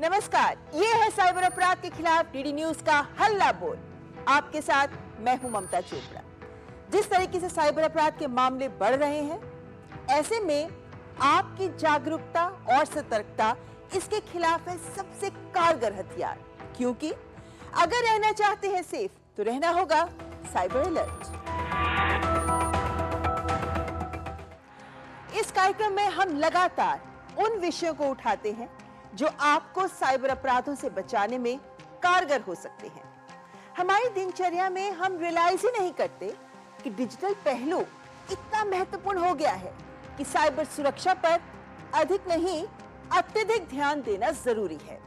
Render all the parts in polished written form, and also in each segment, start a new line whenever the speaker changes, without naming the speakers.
नमस्कार, ये है साइबर अपराध के खिलाफ डीडी न्यूज का हल्ला बोल। आपके साथ मैं हूं ममता चोपड़ा। जिस तरीके से साइबर अपराध के मामले बढ़ रहे हैं, ऐसे में आपकी जागरूकता और सतर्कता इसके खिलाफ है सबसे कारगर हथियार। क्योंकि अगर रहना चाहते हैं सेफ, तो रहना होगा साइबर अलर्ट। इस कार्यक्रम में हम लगातार उन विषयों को उठाते हैं जो आपको साइबर अपराधों से बचाने में कारगर हो सकते हैं। हमारी दिनचर्या में हम रियलाइज ही नहीं करते कि डिजिटल पहलू इतना महत्वपूर्ण हो गया है कि साइबर सुरक्षा पर अधिक नहीं, अत्यधिक ध्यान देना जरूरी है।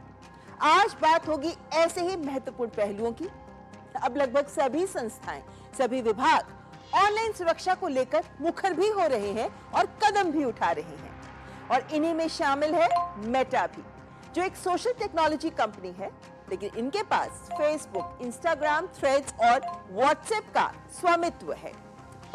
आज बात होगी ऐसे ही महत्वपूर्ण पहलुओं की। अब लगभग सभी संस्थाएं, सभी विभाग ऑनलाइन सुरक्षा को लेकर मुखर भी हो रहे हैं और कदम भी उठा रहे हैं। और इन्हीं में शामिल है मेटा भी, जो एक सोशल टेक्नोलॉजी कंपनी है, लेकिन इनके पास फेसबुक, इंस्टाग्राम, थ्रेड्स और व्हाट्सएप का स्वामित्व है।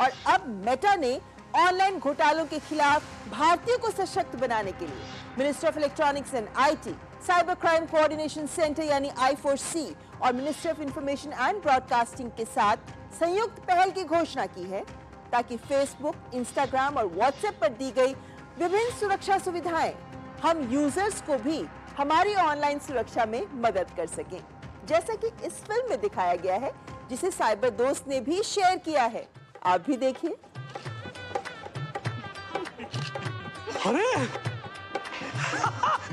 और अब मेटा ने ऑनलाइन घोटालों के खिलाफ भारतीयों को सशक्त बनाने के लिए ministry of electronics and IT, cyber crime coordination centre यानी I4C और ministry of information and broadcasting के साथ संयुक्त पहल की घोषणा की है, ताकि फेसबुक, इंस्टाग्राम और व्हाट्सएप पर दी गई विभिन्न सुरक्षा सुविधाएं हम यूजर्स को भी हमारी ऑनलाइन सुरक्षा में मदद कर सकें, जैसा कि इस फिल्म में दिखाया गया है, जिसे साइबर दोस्त ने भी शेयर किया है। आप भी देखिए।
अरे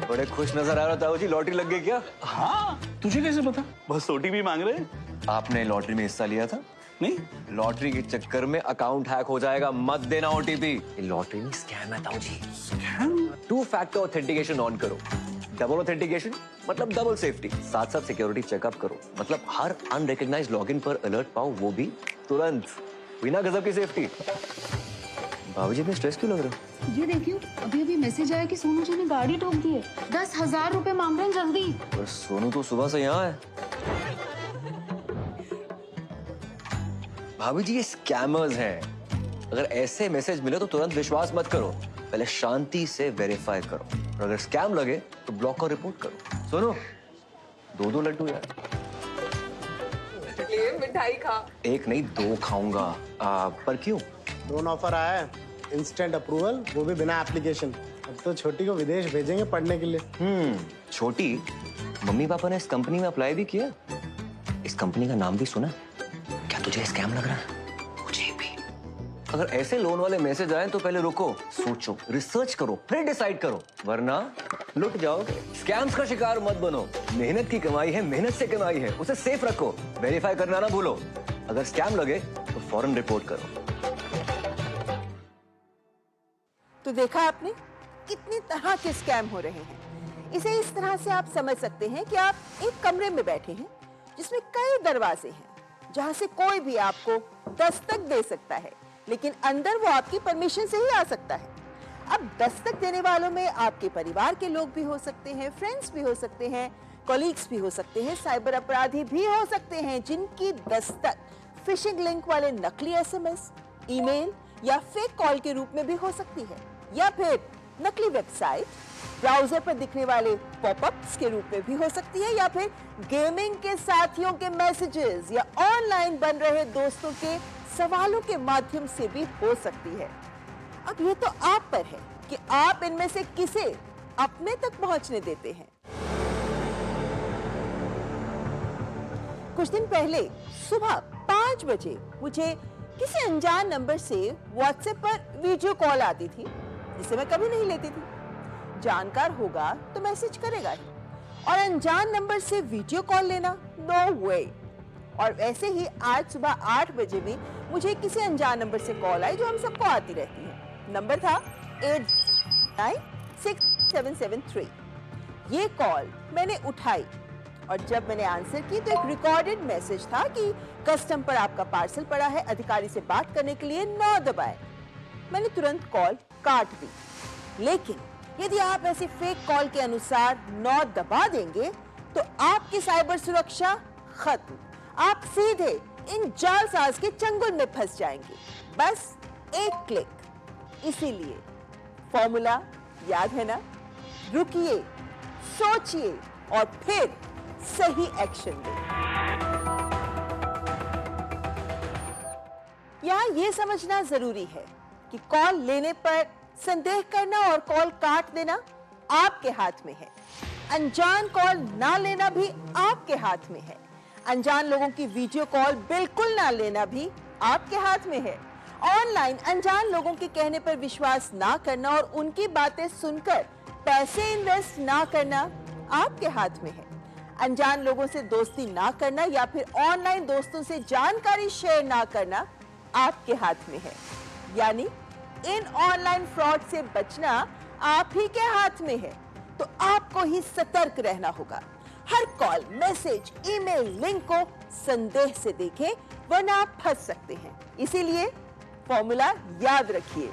बड़े खुश नजर आ रहा था जी, लॉटरी लग गई क्या?
हाँ, तुझे कैसे पता? बस ओटीपी मांग रहे हैं।
आपने लॉटरी में हिस्सा लिया था?
नहीं,
लॉटरी के चक्कर में अकाउंट हैक हो जाएगा, मत देना ओटीपी। लॉटरी में स्कैम है ताऊ जी। टू फैक्टर ऑथेंटिकेशन ऑन करो। डबल ऑथेंटिकेशन मतलब डबल सेफ्टी, साथ साथ सिक्योरिटी चेकअप करो, मतलब हर अनरिकॉग्नाइज्ड लॉगिन पर अलर्ट पाओ, वो भी तुरंत, बिना गजब की सेफ्टी। भाभी जी में स्ट्रेस क्यों लग रहा है?
ये देखियो, अभी मैसेज आया कि सोनू जी ने गाड़ी ठोक दी है। 10,000 रुपए मांग रहे हैं जल्दी।
पर सोनू तो सुबह से यहाँ है। भाभी जी ये स्कैमर्स हैं। अगर ऐसे मैसेज मिले तो तुरंत विश्वास मत करो, पहले शांति से वेरीफाई करो, और अगर स्कैम लगे तो ब्लॉक और रिपोर्ट करो। सुनो, 2 लड्डू यार।
मिठाई खा।
एक नहीं 2 खाऊंगा। पर क्यों?
लोन ऑफर आया है, इंस्टेंट अप्रूवल, वो भी बिना एप्लीकेशन। अब तो छोटी को विदेश भेजेंगे पढ़ने के लिए।
छोटी, मम्मी पापा ने इस कंपनी में अप्लाई भी किया। इस कंपनी का नाम भी सुना? क्या तुझे स्कैम लग रहा है? मुझे भी। अगर ऐसे लोन वाले मैसेज आए तो पहले रुको, सोचो, रिसर्च करो, फिर डिसाइड करो, वरना लुट जाओगे। स्कैम्स का शिकार मत बनो। मेहनत की कमाई है, मेहनत से कमाई है, उसे सेफ रखो, वेरीफाई करना ना भूलो। अगर स्कैम लगे तो फौरन रिपोर्ट करो।
तो देखा आपने कितनी तरह के स्कैम हो रहे हैं। इसे इस तरह से आप समझ सकते हैं कि आप एक कमरे में बैठे हैं जिसमें कई दरवाजे हैं, जहां से कोई भी आपको दस्तक दे सकता है, लेकिन अंदर वो आपकी परमिशन से ही आ सकता है। अब दस्तक देने वालों में आपके परिवार के लोग भी हो सकते हैं, फ्रेंड्स भी हो सकते हैं, कॉलीग्स भी हो सकते हैं, साइबर अपराधी भी हो सकते हैं, जिनकी दस्तक फिशिंग लिंक वाले नकली SMS, ईमेल या फेक कॉल के रूप में भी हो सकती है, या फिर नकली वेबसाइट, ब्राउजर पर दिखने वाले पॉपअप्स के रूप में भी हो सकती है, या फिर गेमिंग के साथियों के मैसेजेस या ऑनलाइन बन रहे दोस्तों के सवालों के माध्यम से भी हो सकती है। अब ये तो आप पर है कि आप इनमें से किसे अपने तक पहुंचने देते हैं। कुछ दिन पहले सुबह 5 बजे मुझे किसी अनजान नंबर से व्हाट्सएप पर वीडियो कॉल आती थी, जिसे मैं कभी नहीं लेती थी। जानकार होगा तो मैसेज करेगा ही, और अनजान नंबर से वीडियो कॉल लेना, नो वे। और ऐसे ही आज सुबह 8 बजे भी मुझे किसी अनजान नंबर से कॉल आई, जो हम सबको आती रहती है। नंबर था 896773। ये कॉल मैंने उठाई, और जब मैंने आंसर की तो एक रिकॉर्डेड मैसेज था कि कस्टम पर आपका पार्सल पड़ा है, अधिकारी से बात करने के लिए 9 दबाएं। मैंने तुरंत कॉल काट दी। लेकिन यदि आप ऐसे फेक कॉल के अनुसार 9 दबा देंगे तो आपकी साइबर सुरक्षा खत्म। आप सीधे इन जालसाज के चंगुल में फंस जाएंगे, बस एक क्लिक। इसीलिए फॉर्मूला याद है ना? रुकिए, सोचिए, और फिर सही एक्शन लें। यहाँ ये समझना जरूरी है कि कॉल लेने पर संदेह करना और कॉल काट देना आपके हाथ में है। अनजान कॉल ना लेना भी आपके हाथ में है। अनजान लोगों की वीडियो कॉल बिल्कुल ना लेना भी आपके हाथ में है। ऑनलाइन अनजान लोगों के कहने पर विश्वास ना करना और उनकी बातें सुनकर पैसे इन्वेस्ट ना करना आपके हाथ में है। अनजान लोगों से दोस्ती ना करना या फिर ऑनलाइन दोस्तों से जानकारी शेयर ना करना आपके हाथ में है। यानी इन ऑनलाइन फ्रॉड से बचना आप ही के हाथ में है, तो आपको ही सतर्क रहना होगा। हर कॉल, मैसेज, ईमेल, लिंक को संदेह से देखें, वरना आप फंस सकते हैं। इसीलिए फॉर्मूला याद रखिए,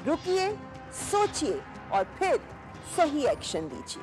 रुकिए, सोचिए और फिर सही एक्शन लीजिए।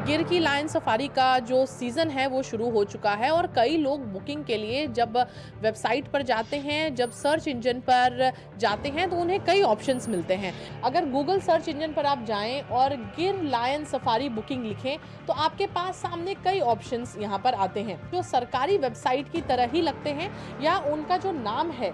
गिर की लायन सफारी का जो सीज़न है वो शुरू हो चुका है और कई लोग बुकिंग के लिए जब वेबसाइट पर जाते हैं, जब सर्च इंजन पर जाते हैं तो उन्हें कई ऑप्शंस मिलते हैं। अगर गूगल सर्च इंजन पर आप जाएं और गिर लायन सफारी बुकिंग लिखें तो आपके पास सामने कई ऑप्शंस यहाँ पर आते हैं जो सरकारी वेबसाइट की तरह ही लगते हैं, या उनका जो नाम है,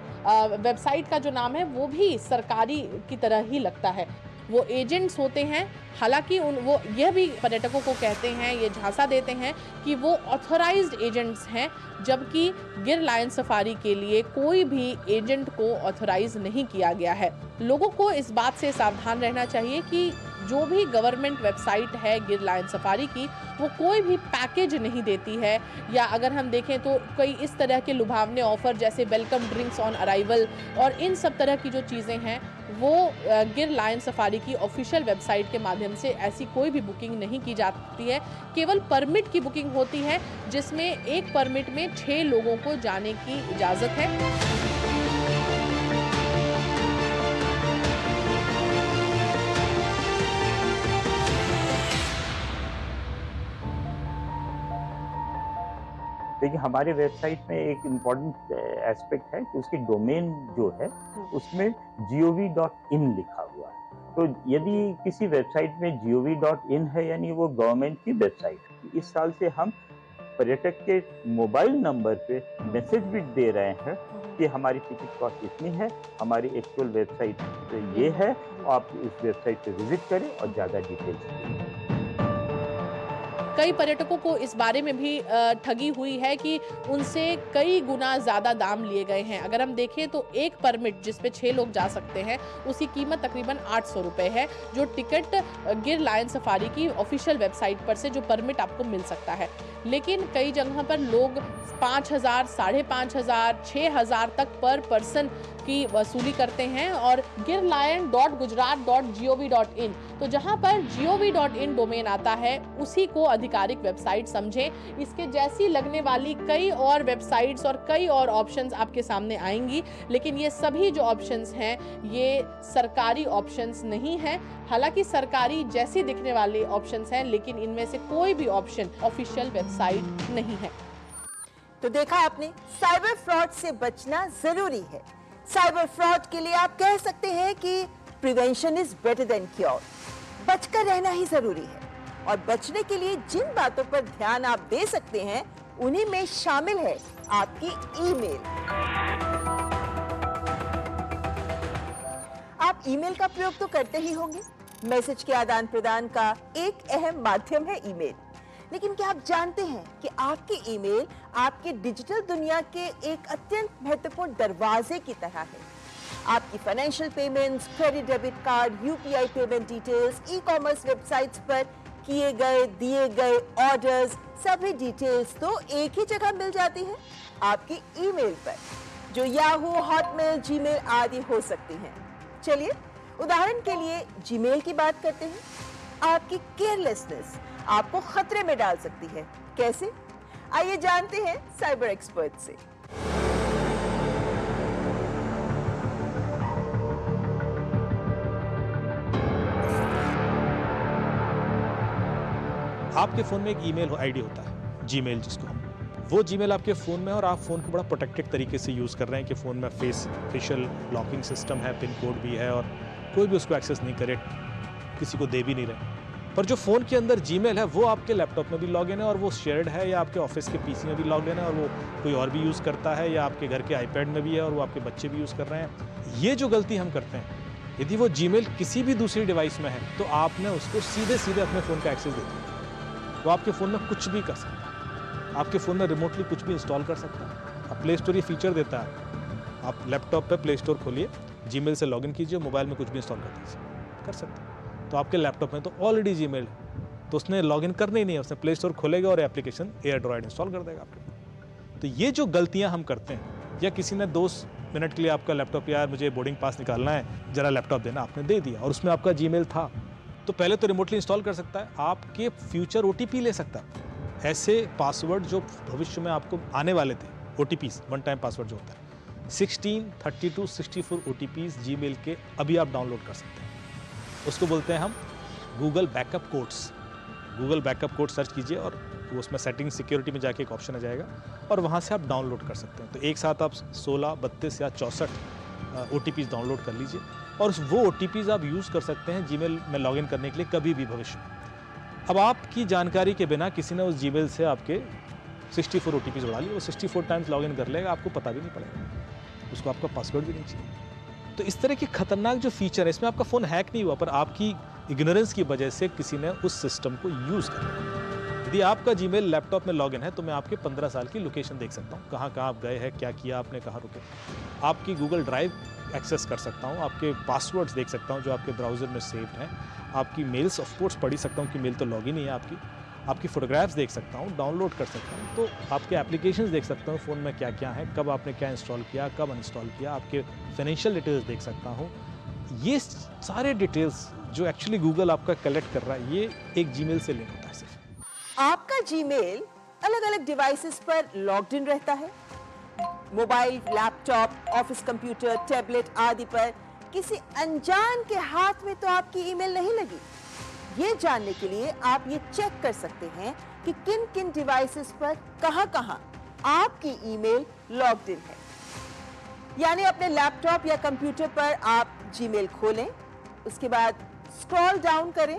वेबसाइट का जो नाम है वो भी सरकारी की तरह ही लगता है। वो एजेंट्स होते हैं, हालांकि वो यह भी पर्यटकों को कहते हैं, ये झांसा देते हैं कि वो ऑथराइज्ड एजेंट्स हैं, जबकि गिर लायन सफारी के लिए कोई भी एजेंट को ऑथराइज नहीं किया गया है। लोगों को इस बात से सावधान रहना चाहिए कि जो भी गवर्नमेंट वेबसाइट है गिर लायन सफारी की, वो कोई भी पैकेज नहीं देती है, या अगर हम देखें तो कई इस तरह के लुभावने ऑफर जैसे वेलकम ड्रिंक्स ऑन अराइवल और इन सब तरह की जो चीज़ें हैं वो गिर लायन सफारी की ऑफिशियल वेबसाइट के माध्यम से ऐसी कोई भी बुकिंग नहीं की जाती है। केवल परमिट की बुकिंग होती है, जिसमें एक परमिट में 6 लोगों को जाने की इजाज़त है।
देखिए, हमारे वेबसाइट में एक इम्पॉर्टेंट एस्पेक्ट है कि उसकी डोमेन जो है उसमें gov.in लिखा हुआ है। तो यदि किसी वेबसाइट में gov.in है यानी वो गवर्नमेंट की वेबसाइट है। इस साल से हम पर्यटक के मोबाइल नंबर पे मैसेज भी दे रहे हैं कि हमारी टिकट कॉस्ट इतनी है, हमारी एक्चुअल वेबसाइट ये है, आप इस वेबसाइट पे विजिट करें और ज़्यादा डिटेल्स।
कई पर्यटकों को इस बारे में भी ठगी हुई है कि उनसे कई गुना ज़्यादा दाम लिए गए हैं। अगर हम देखें तो एक परमिट जिस पे 6 लोग जा सकते हैं उसकी कीमत तकरीबन 800 रुपये है, जो टिकट गिर लायन सफारी की ऑफिशियल वेबसाइट पर से जो परमिट आपको मिल सकता है। लेकिन कई जगह पर लोग 5,000, 5,500, 6,000 तक पर पर्सन की वसूली करते हैं। और girlion.gujarat.gov.in, तो जहां पर gov.in डोमेन आता है उसी को आधिकारिक वेबसाइट समझें। इसके जैसी लगने वाली कई और वेबसाइट्स और कई और ऑप्शंस आपके सामने आएंगी, लेकिन ये सभी जो ऑप्शंस हैं ये सरकारी ऑप्शंस नहीं हैं। हालांकि सरकारी जैसी दिखने वाले ऑप्शंस हैं, लेकिन इनमें से कोई भी ऑप्शन ऑफिशियल वेबसाइट नहीं है।
तो देखा आपने, साइबर फ्रॉड से बचना जरूरी है। साइबर फ्रॉड के लिए आप कह सकते हैं कि prevention is better than cure. बचकर रहना ही जरूरी है, और बचने के लिए जिन बातों पर ध्यान आप दे सकते हैं उन्हीं में शामिल है आपकी ईमेल। आप ईमेल का प्रयोग तो करते ही होंगे। मैसेज के आदान प्रदान का एक अहम माध्यम है ईमेल। लेकिन क्या आप जानते हैं कि आपकी ईमेल आपके डिजिटल दुनिया के एक अत्यंत महत्वपूर्ण दरवाजे की तरह है। आपकी financial payments, credit debit card, UPI payment details, e commerce websites पर किए गए दिए गए ऑर्डर्स, सभी डिटेल्स तो एक ही जगह मिल जाती है, आपकी ईमेल पर, जो याहू, हॉटमेल, जीमेल आदि हो सकती हैं। चलिए उदाहरण के लिए जीमेल की बात करते हैं। आपकी केयरलेसनेस आपको खतरे में डाल सकती है। कैसे? आइए जानते हैं साइबर एक्सपर्ट से।
आपके फ़ोन में एक ईमेल आईडी होता है, जीमेल जिसको हम, वो जीमेल आपके फ़ोन में है और आप फ़ोन को बड़ा प्रोटेक्टेड तरीके से यूज़ कर रहे हैं कि फ़ोन में फेशियल लॉकिंग सिस्टम है, पिन कोड भी है और कोई भी उसको एक्सेस नहीं करे, किसी को दे भी नहीं रहे। पर जो फ़ोन के अंदर जीमेल है वो आपके लैपटॉप में भी लॉगिन है और वो शेयर्ड है, या आपके ऑफिस के पीसी में भी लॉगिन है और वो कोई और भी यूज़ करता है, या आपके घर के आईपैड में भी है और वो आपके बच्चे भी यूज़ कर रहे हैं। ये जो गलती हम करते हैं, यदि वो जीमेल किसी भी दूसरी डिवाइस में है तो आपने उसको सीधे सीधे अपने फ़ोन का एक्सेस दे दिया। वो आपके फ़ोन में कुछ भी कर सकता है, आपके फ़ोन में रिमोटली कुछ भी इंस्टॉल कर सकता है। अब प्ले स्टोर ये फीचर देता है, आप लैपटॉप पे प्ले स्टोर खोलिए, जीमेल से लॉगिन कीजिए, मोबाइल में कुछ भी इंस्टॉल कर दीजिए, कर सकते हैं। तो आपके लैपटॉप में तो ऑलरेडी जीमेल है, तो उसने लॉगिन करना ही नहीं है, उसने प्ले स्टोर खोलेगा और एप्लीकेशन एयरड्रॉइड इंस्टॉल कर देगा आपके। तो ये जो गलतियाँ हम करते हैं, या किसी ने 2 मिनट के लिए आपका लैपटॉप, यार मुझे बोर्डिंग पास निकालना है, जरा लैपटॉप देना, आपने दे दिया और उसमें आपका जीमेल था, तो पहले तो रिमोटली इंस्टॉल कर सकता है, आपके फ्यूचर ओटीपी ले सकता है, ऐसे पासवर्ड जो भविष्य में आपको आने वाले थे, ओटीपीज, वन टाइम पासवर्ड जो होता है, 16, 32, 64 ओटीपीज जीमेल के अभी आप डाउनलोड कर सकते हैं। उसको बोलते हैं हम Google backup codes. Google backup code search कीजिए और उसमें सेटिंग सिक्योरिटी में जाके एक ऑप्शन आ जाएगा और वहाँ से आप डाउनलोड कर सकते हैं। तो एक साथ आप 16, 32 या 64 ओटीपीज डाउनलोड कर लीजिए और वो ओटीपीज आप यूज़ कर सकते हैं जीमेल में लॉगिन करने के लिए कभी भी भविष्य में। अब आपकी जानकारी के बिना किसी ने उस जीमेल से आपके 64 ओटीपीज उड़ा लिए, वो 64 टाइम्स लॉगिन कर लेगा, आपको पता भी नहीं पड़ेगा, उसको आपका पासवर्ड भी नहीं चाहिए। तो इस तरह की खतरनाक जो फीचर है, इसमें आपका फ़ोन हैक नहीं हुआ, पर आपकी इग्नोरेंस की वजह से किसी ने उस सिस्टम को यूज़ कर लिया। यदि आपका जीमेल लैपटॉप में लॉगिन है तो मैं आपके 15 साल की लोकेशन देख सकता हूँ, कहाँ कहाँ आप गए हैं, क्या किया आपने, कहाँ रुके। आपकी गूगल ड्राइव एक्सेस कर सकता हूँ, आपके पासवर्ड्स देख सकता हूँ जो आपके ब्राउज़र में सेव्ड हैं, आपकी मेल्स ऑफ कोर्स पढ़ सकता हूँ कि मेल तो लॉगिन ही है आपकी फ़ोटोग्राफ्स देख सकता हूँ, डाउनलोड कर सकता हूँ, तो आपके एप्लीकेशंस देख सकता हूँ फ़ोन में क्या क्या है, कब आपने क्या इंस्टॉल किया, कब अनइंस्टॉल किया, आपके फाइनेंशियल डिटेल्स देख सकता हूँ। ये सारे डिटेल्स जो एक्चुअली गूगल आपका कलेक्ट कर रहा है, ये एक जीमेल से लिंक होता है सिर्फ।
आपका जीमेल अलग अलग डिवाइसेस पर लॉग्ड इन रहता है। Mobile, laptop, office computer, tablet आदि पर किसी अनजान के हाथ में तो आपकी ईमेल नहीं लगी। ये जानने के लिए आप ये चेक कर सकते हैं कि किन किन डिवाइसेस पर कहां-कहां आपकी ईमेल लॉग्ड इन है। यानी अपने लैपटॉप या कंप्यूटर पर आप जीमेल खोलें, उसके बाद स्क्रॉल डाउन करें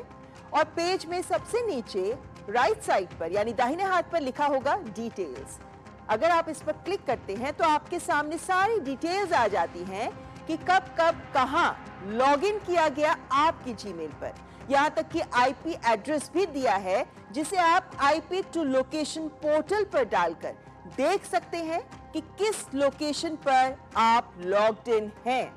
और पेज में सबसे नीचे राइट साइड पर यानी दाहिने हाथ पर लिखा होगा डिटेल्स। अगर आप इस पर क्लिक करते हैं तो आपके सामने सारी डिटेल्स आ जाती हैं कि कब कब कहां लॉगिन किया गया आपकी जीमेल पर। यहां तक कि आईपी एड्रेस भी दिया है जिसे आप आईपी टू लोकेशन पोर्टल पर डालकर देख सकते हैं कि किस लोकेशन पर आप लॉग्ड इन हैं।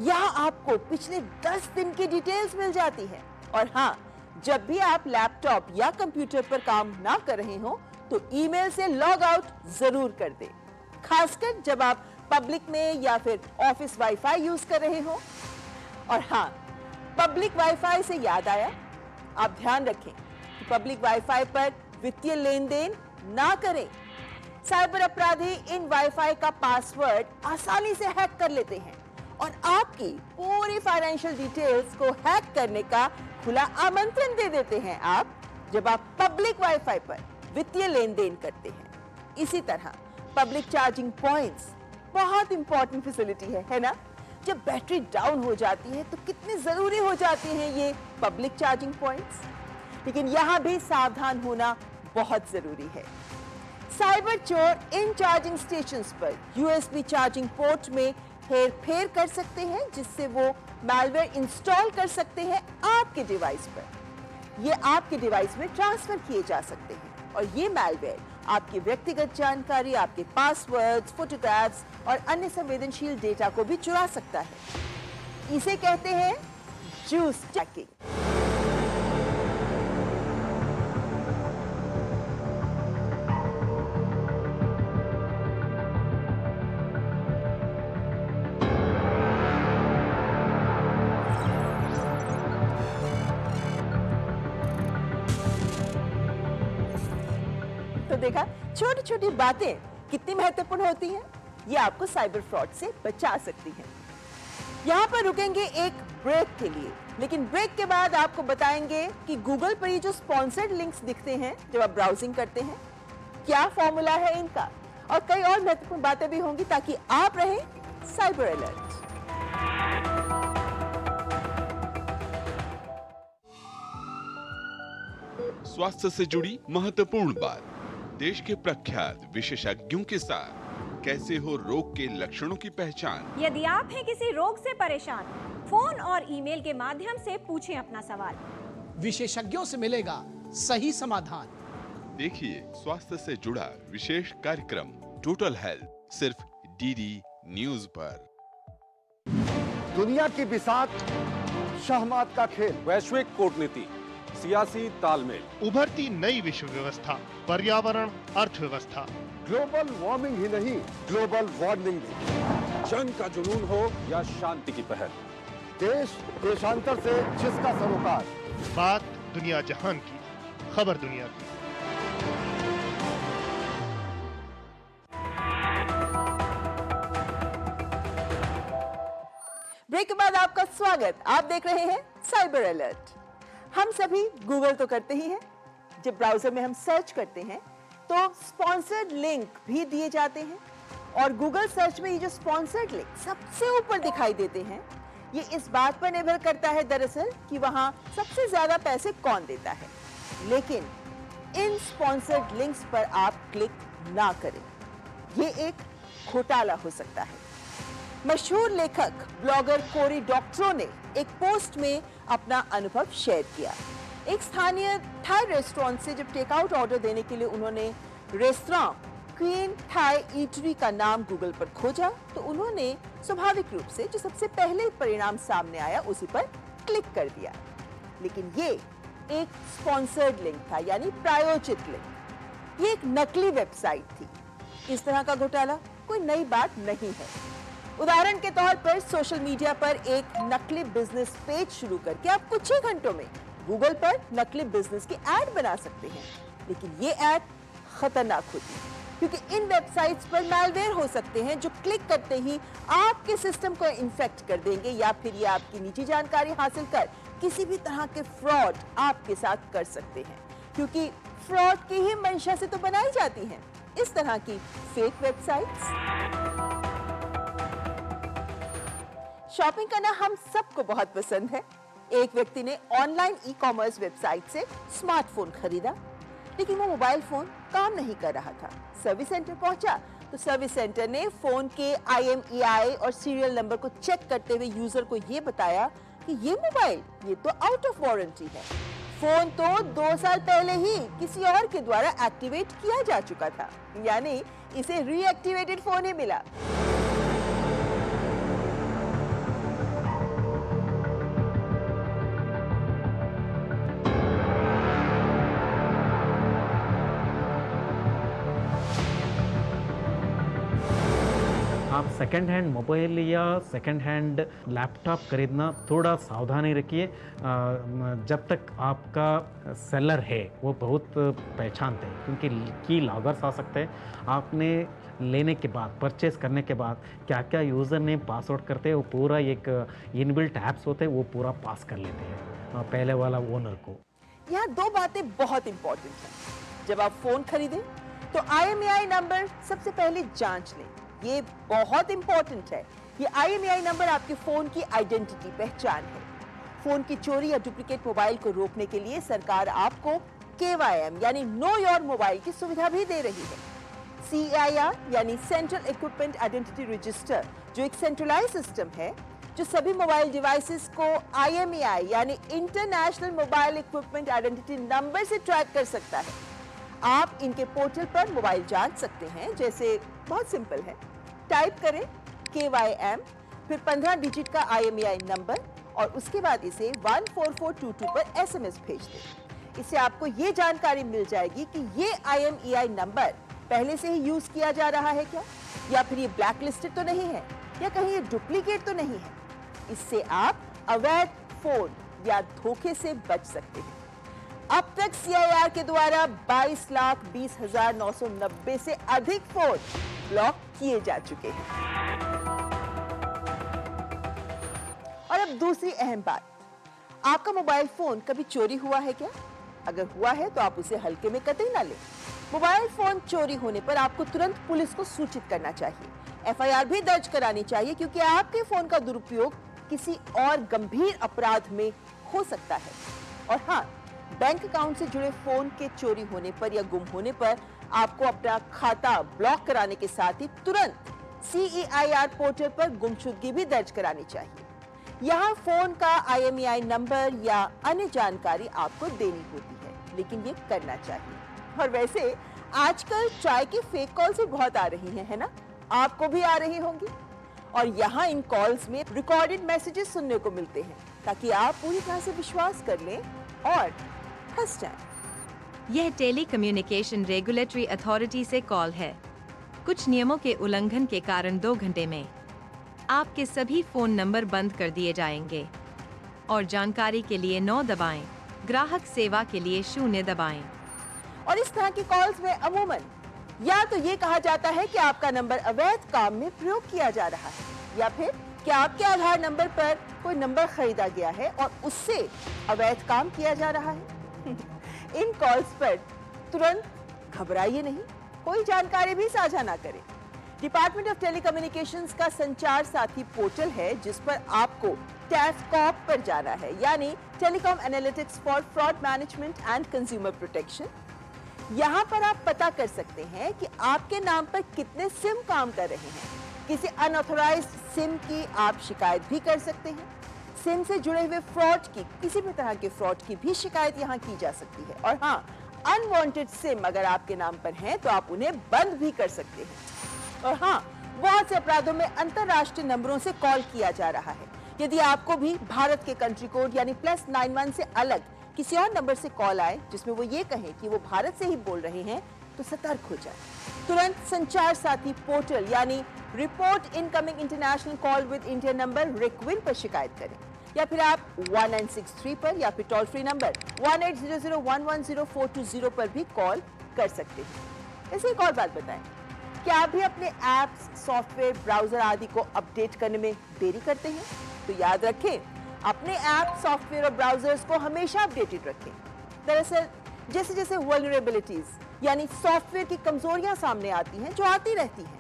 यहां आपको पिछले 10 दिन की डिटेल्स मिल जाती है। और हाँ, जब भी आप लैपटॉप या कंप्यूटर पर काम ना कर रहे हो तो ईमेल से लॉग आउट जरूर कर दें, खासकर जब आप पब्लिक में या फिर ऑफिस वाईफाई यूज कर रहे हो। और हाँ, पब्लिक वाईफाई से याद आया, आप ध्यान रखें कि पब्लिक वाईफाई पर वित्तीय लेन देन ना करें। साइबर अपराधी इन वाईफाई का पासवर्ड आसानी से हैक कर लेते हैं और आपकी पूरी फाइनेंशियल डिटेल्स को हैक करने का खुला आमंत्रण दे देते हैं आप जब आप पब्लिक वाईफाई पर वित्तीय लेन देन करते हैं। इसी तरह पब्लिक चार्जिंग पॉइंट्स बहुत इंपॉर्टेंट फैसिलिटी है ना? जब बैटरी डाउन हो जाती है तो कितने जरूरी हो जाते हैं ये पब्लिक चार्जिंग पॉइंट्स। लेकिन यहां भी सावधान होना बहुत जरूरी है। साइबर चोर इन चार्जिंग स्टेशंस पर यूएसबी चार्जिंग पोर्ट में हेरफेर कर सकते हैं जिससे वो मैलवेयर इंस्टॉल कर सकते हैं आपके डिवाइस पर। ये आपके डिवाइस में ट्रांसफर किए जा सकते हैं और ये मैलवेयर आपकी व्यक्तिगत जानकारी, आपके पासवर्ड्स, फोटोग्राफ्स और अन्य संवेदनशील डेटा को भी चुरा सकता है। इसे कहते हैं जूस जैकिंग। देखा छोटी छोटी बातें कितनी महत्वपूर्ण होती हैं, ये आपको साइबर फ्रॉड से बचा सकती हैं। यहाँ पर रुकेंगे एक ब्रेक के लिए, लेकिन ब्रेक के बाद आपको बताएंगे कि गूगल पर ये जो स्पॉन्सर्ड लिंक्स दिखते हैं जब आप ब्राउजिंग करते हैं, क्या फॉर्मूला है इनका, और कई और महत्वपूर्ण बातें भी होंगी ताकि आप रहें साइबर अलर्ट।
स्वास्थ्य से जुड़ी महत्वपूर्ण बात, देश के प्रख्यात विशेषज्ञों के साथ कैसे हो रोग के लक्षणों की पहचान।
यदि आप हैं किसी रोग से परेशान, फोन और ईमेल के माध्यम से पूछें अपना सवाल,
विशेषज्ञों से मिलेगा सही समाधान।
देखिए स्वास्थ्य से जुड़ा विशेष कार्यक्रम टोटल हेल्थ सिर्फ डीडी न्यूज पर।
दुनिया की बिसात शहमात का खेल,
वैश्विक कूटनीति, सियासी तालमेल,
उभरती नई विश्व व्यवस्था, पर्यावरण, अर्थव्यवस्था,
ग्लोबल वार्मिंग ही नहीं ग्लोबल वार्निंग भी।
जंग का जुनून हो या शांति की पहल,
देश देशांतर से जिसका सरोकार,
बात दुनिया जहान की, खबर दुनिया की।
ब्रेक के बाद आपका स्वागत। आप देख रहे हैं साइबर अलर्ट। हम सभी गूगल तो करते ही हैं। जब ब्राउजर में हम सर्च करते हैं तो स्पॉन्सर्ड लिंक भी दिए जाते हैं, और गूगल सर्च में ये जो स्पॉन्सर्ड लिंक सबसे ऊपर दिखाई देते हैं, ये इस बात पर निर्भर करता है दरअसल कि वहां सबसे ज्यादा पैसे कौन देता है। लेकिन इन स्पॉन्सर्ड लिंक्स पर आप क्लिक ना करें, ये एक घोटाला हो सकता है। मशहूर लेखक ब्लॉगर कोरी डॉक्टरो ने एक पोस्ट में अपना अनुभव शेयर किया। एक स्थानीय थाई रेस्टोरेंट से जब टेक आउट ऑर्डर देने के लिए उन्होंने रेस्तरां क्वीन थाई ईटरी का नाम गूगल पर खोजा, तो उन्होंने स्वाभाविक रूप से जो सबसे पहले परिणाम सामने आया उसी पर क्लिक कर दिया। लेकिन ये एक स्पॉन्सर्ड लिंक था, यानी प्रायोजित लिंक। ये एक नकली वेबसाइट थी। इस तरह का घोटाला कोई नई बात नहीं है। उदाहरण के तौर पर सोशल मीडिया पर एक नकली बिजनेस पेज शुरू करके आप कुछ ही घंटों में गूगल पर नकली बिजनेस की ऐड बना सकते हैं। लेकिन ये ऐड खतरनाक होती है, क्योंकि इन वेबसाइट्स पर मैलवेयर हो सकते हैं जो क्लिक करते ही आपके सिस्टम को इन्फेक्ट कर देंगे, या फिर ये आपकी निजी जानकारी हासिल कर किसी भी तरह के फ्रॉड आपके साथ कर सकते हैं, क्योंकि फ्रॉड की ही मंशा से तो बनाई जाती हैं इस तरह की फेक वेबसाइट्स। शॉपिंग करना हम सबको बहुत पसंद है। एक व्यक्ति ने ऑनलाइन ई कॉमर्स वेबसाइट से स्मार्टफोन खरीदा, लेकिन वो मोबाइल फोन काम नहीं कर रहा था। सर्विस सेंटर पहुंचा तो सर्विस सेंटर ने फोन के IMEI और सीरियल नंबर को चेक करते हुए यूजर को ये बताया कि ये मोबाइल ये तो आउट ऑफ वारंटी है। फोन तो 2 साल पहले ही किसी और के द्वारा एक्टिवेट किया जा चुका था, यानी इसे रीएक्टिवेटेड फोन ही मिला।
आप सेकंड हैंड मोबाइल या सेकंड हैंड लैपटॉप खरीदना थोड़ा सावधानी रखिए। जब तक आपका सेलर है वो बहुत पहचानते हैं, क्योंकि की लॉगर्स आ सकते हैं। आपने लेने के बाद, परचेस करने के बाद क्या क्या यूज़र नेम पासवर्ड करते हैं, वो पूरा एक इनबिल्ट ऐप्स होते हैं, वो पूरा पास कर लेते हैं पहले वाला ओनर को।
यहाँ 2 बातें बहुत इंपॉर्टेंट हैं। जब आप फोन खरीदें तो IMEI नंबर सबसे पहले जांच लें, ये बहुत इंपॉर्टेंट है। ये IMEI नंबर आपके फोन की आइडेंटिटी, पहचान है। फोन की चोरी या डुप्लीकेट मोबाइल को रोकने के लिए सरकार आपको KYM यानी नो योर मोबाइल की सुविधा भी दे रही है। CIR यानी सेंट्रल इक्विपमेंट आइडेंटिटी रजिस्टर, जो एक सेंट्रलाइज सिस्टम है जो सभी मोबाइल डिवाइसेस को IMEI यानी international mobile equipment identity number से ट्रैक कर सकता है। आप इनके पोर्टल पर मोबाइल जांच सकते हैं। जैसे बहुत सिंपल है, टाइप करें KYM, फिर 15 डिजिट का IMEI नंबर, और उसके बाद इसे 14422 पर SMS भेज दें। इससे आपको ये जानकारी मिल जाएगी कि ये IMEI नंबर पहले से ही यूज किया जा रहा है क्या, या फिर ये ब्लैक लिस्टेड तो नहीं है, या कहीं ये डुप्लीकेट तो नहीं है। इससे आप अवैध फोन या धोखे से बच सकते हैं। अब तक CIR के द्वारा 22,20,990 से अधिक फोन ब्लॉक किए जा चुके हैं। और अब दूसरी अहम बात, आपका मोबाइल फोन कभी चोरी हुआ है क्या? अगर हुआ है तो आप उसे हल्के में कतई ना लें। मोबाइल फोन चोरी होने पर आपको तुरंत पुलिस को सूचित करना चाहिए। FIR भी दर्ज करानी चाहिए, क्योंकि आपके फोन का दुरुपयोग किसी और गंभीर अपराध में हो सकता है। और हाँ, बैंक अकाउंट से जुड़े फोन के चोरी होने पर या गुम होने पर आपको अपना खाता ब्लॉक कराने के साथ ही तुरंत CEIR पोर्टल पर गुमशुदगी भी दर्ज करानी चाहिए। यहाँ फोन का IMEI नंबर या अन्य जानकारी आपको देनी होती है, लेकिन ये करना चाहिए। और वैसे आजकल ट्राई की फेक कॉल्स भी बहुत आ रही हैं, है ना? आपको भी आ रही होंगी। और यहाँ इन कॉल्स में रिकॉर्डेड मैसेजेस सुनने को मिलते हैं, ताकि आप पूरी तरह से विश्वास कर लें और फंस जाएं।
यह टेली कम्युनिकेशन रेगुलेटरी अथॉरिटी से कॉल है। कुछ नियमों के उल्लंघन के कारण 2 घंटे में आपके सभी फोन नंबर बंद कर दिए जाएंगे। और जानकारी के लिए 9 दबाएं, ग्राहक सेवा के लिए 0 दबाएं।
और इस तरह की कॉल्स में अमूमन या तो ये कहा जाता है कि आपका नंबर अवैध काम में प्रयोग किया जा रहा है, या फिर कि आपके आधार नंबर पर कोई नंबर खरीदा गया है और उससे अवैध काम किया जा रहा है। इन कॉल्स पर तुरंत घबराइए नहीं, कोई जानकारी भी साझा ना करें। डिपार्टमेंट ऑफ टेलीकम्युनिकेशंस का संचार साथी पोर्टल है, जिस पर आपको टैफकॉप पर जाना है, यानी telecom analytics for fraud management and consumer protection. यहाँ पर आप पता कर सकते हैं कि आपके नाम पर कितने सिम काम कर रहे हैं। किसी अनऑथराइज्ड सिम की आप शिकायत भी कर सकते हैं। सिम से जुड़े हुए फ्रॉड की, किसी भी तरह के फ्रॉड की भी शिकायत यहाँ की जा सकती है। और हाँ, अनवांटेड सिम अगर आपके नाम पर हैं तो आप उन्हें बंद भी कर सकते हैं। और हाँ, बहुत से अपराधों में अंतरराष्ट्रीय नंबरों से कॉल किया जा रहा है। यदि आपको भी भारत के कंट्री कोड यानी +91 से अलग किसी और नंबर से कॉल आए जिसमें वो ये कहें कि वो भारत से ही बोल रहे हैं, तो सतर्क हो जाए। तुरंत संचार साथी पोर्टल यानी report incoming international call with India number रिक्विन पर शिकायत करें, या फिर आप 1963 पर या फिर टोल फ्री नंबर 1800110420 पर भी कॉल कर सकते हैं। ऐसे एक और बात बताएं, क्या आप भी अपने ऐप्स, सॉफ्टवेयर, ब्राउजर आदि को अपडेट करने में देरी करते हैं? तो याद रखें, अपने ऐप, सॉफ्टवेयर और ब्राउजर्स को हमेशा अपडेटेड रखें। दरअसल जैसे जैसे वल्नरेबिलिटीज यानी सॉफ्टवेयर की कमजोरियां सामने आती हैं, जो आती रहती हैं,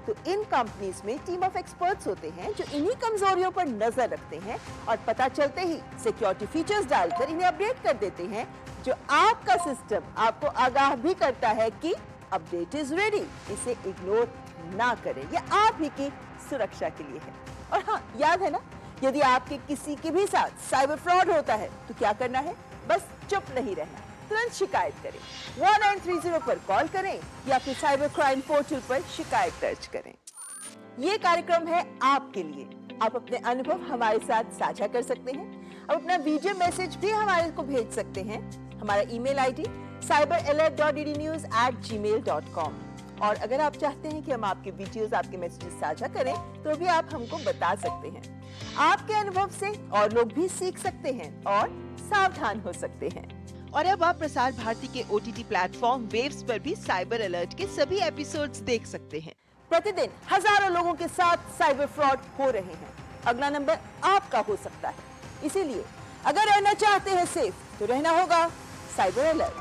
तो इन कंपनीज में टीम ऑफ एक्सपर्ट्स होते हैं जो इन्हीं कमजोरियों पर नजर रखते हैं और पता चलते ही सिक्योरिटी फीचर्स डालकर इन्हें अपडेट कर देते हैं, जो आपका सिस्टम आपको आगाह भी करता है कि अपडेट इज रेडी, इसे इग्नोर ना करें। यह आप ही की सुरक्षा के लिए है। और हाँ, याद है ना, यदि आपके किसी के भी साथ साइबर फ्रॉड होता है तो क्या करना है? बस चुप नहीं रहना, तुरंत शिकायत करें। 1930 पर कॉल करें या फिर साइबर क्राइम पोर्टल पर शिकायत दर्ज करें। ये कार्यक्रम है आपके लिए। आप अपने अनुभव हमारे साथ साझा कर सकते हैं। आप अपना वीडियो मैसेज भी हमारे को भेज सकते हैं। हमारा ईमेल ID cyberalert.ddnews@gmail.com। और अगर आप चाहते हैं कि हम आपके वीडियोस, आपके मैसेजेस साझा करें, तो भी आप हमको बता सकते हैं। आपके अनुभव से और लोग भी सीख सकते हैं और सावधान हो सकते हैं। और अब आप प्रसार भारती के OTT प्लेटफॉर्म वेव्स पर भी साइबर अलर्ट के सभी एपिसोड्स देख सकते हैं। प्रतिदिन हजारों लोगों के साथ साइबर फ्रॉड हो रहे हैं। अगला नंबर आपका हो सकता है। इसीलिए अगर रहना चाहते हैं सेफ, तो रहना होगा साइबर अलर्ट।